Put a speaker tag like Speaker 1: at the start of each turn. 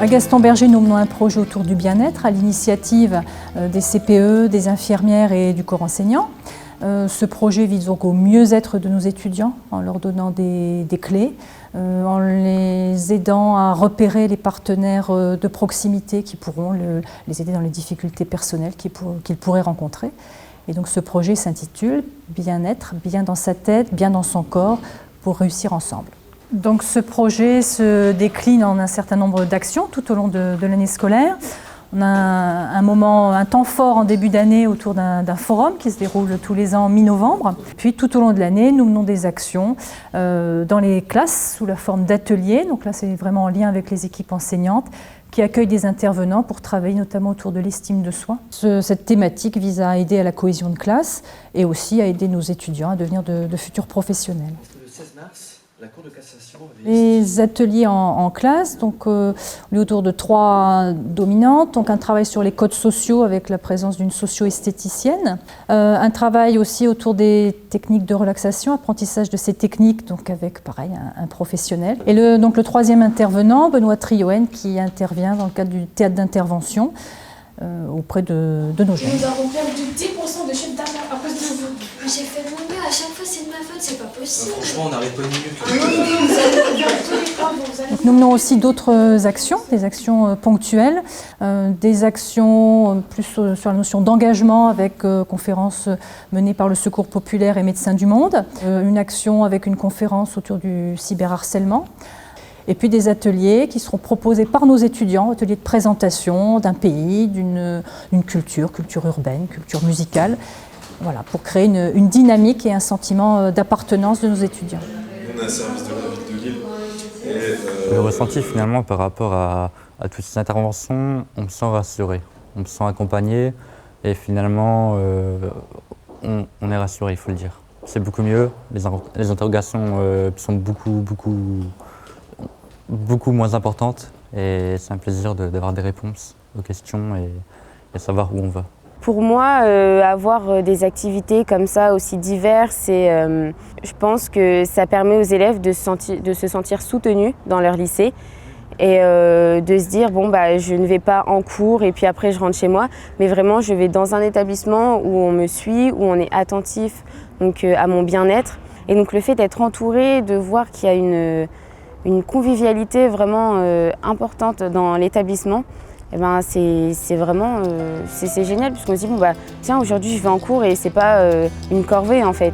Speaker 1: À Gaston-Berger, nous menons un projet autour du bien-être à l'initiative des CPE, des infirmières et du corps enseignant. Ce projet vise donc au mieux-être de nos étudiants en leur donnant des clés, en les aidant à repérer les partenaires de proximité qui pourront les aider dans les difficultés personnelles qu'ils pourraient rencontrer. Et donc ce projet s'intitule « Bien-être, bien dans sa tête, bien dans son corps, pour réussir ensemble ». Donc ce projet se décline en un certain nombre d'actions tout au long de l'année scolaire. On a un temps fort en début d'année autour d'un forum qui se déroule tous les ans mi-novembre. Puis tout au long de l'année, nous menons des actions dans les classes sous la forme d'ateliers. Donc là, c'est vraiment en lien avec les équipes enseignantes qui accueillent des intervenants pour travailler notamment autour de l'estime de soi. Cette thématique vise à aider à la cohésion de classe et aussi à aider nos étudiants à devenir de futurs professionnels.
Speaker 2: Le 16 mars, la Cour de cassation
Speaker 1: les ateliers en classe, donc on est autour de 3 dominantes, donc un travail sur les codes sociaux avec la présence d'une socio-esthéticienne, un travail aussi autour des techniques de relaxation, apprentissage de ces techniques, donc avec pareil un professionnel. Et donc le troisième intervenant, Benoît Trioen, qui intervient dans le cadre du théâtre d'intervention auprès de nos jeunes.
Speaker 3: Nous avons perdu 10% de chiffre d'affaires à cause de vous.
Speaker 4: Mais j'ai fait mon mieux, à chaque fois c'est de ma faute, c'est pas possible.
Speaker 2: Franchement, on n'arrête pas de mieux.
Speaker 3: Non, vous allez faire tous les travaux, vous allez...
Speaker 1: Donc, nous menons aussi d'autres actions, des actions ponctuelles, des actions plus sur la notion d'engagement avec conférences menées par le Secours populaire et Médecins du Monde, une action avec une conférence autour du cyberharcèlement. Et puis des ateliers qui seront proposés par nos étudiants, ateliers de présentation d'un pays, d'une culture urbaine, culture musicale, voilà, pour créer une dynamique et un sentiment d'appartenance de nos étudiants.
Speaker 5: On a un service de la ville de Lille.
Speaker 6: Le ressenti finalement par rapport à toutes ces interventions, on me sent rassuré, on me sent accompagné et finalement on est rassuré, il faut le dire. C'est beaucoup mieux, les interrogations sont beaucoup moins importantes et c'est un plaisir d'avoir des réponses aux questions et savoir où on va.
Speaker 7: Pour moi, avoir des activités comme ça aussi diverses, je pense que ça permet aux élèves de se sentir soutenus dans leur lycée et de se dire bon bah je ne vais pas en cours et puis après je rentre chez moi, mais vraiment je vais dans un établissement où on me suit, où on est attentif donc, à mon bien-être. Et donc le fait d'être entouré, de voir qu'il y a une convivialité vraiment importante dans l'établissement, eh ben c'est vraiment c'est génial puisqu'on se dit bon bah tiens aujourd'hui je vais en cours et c'est pas une corvée en fait.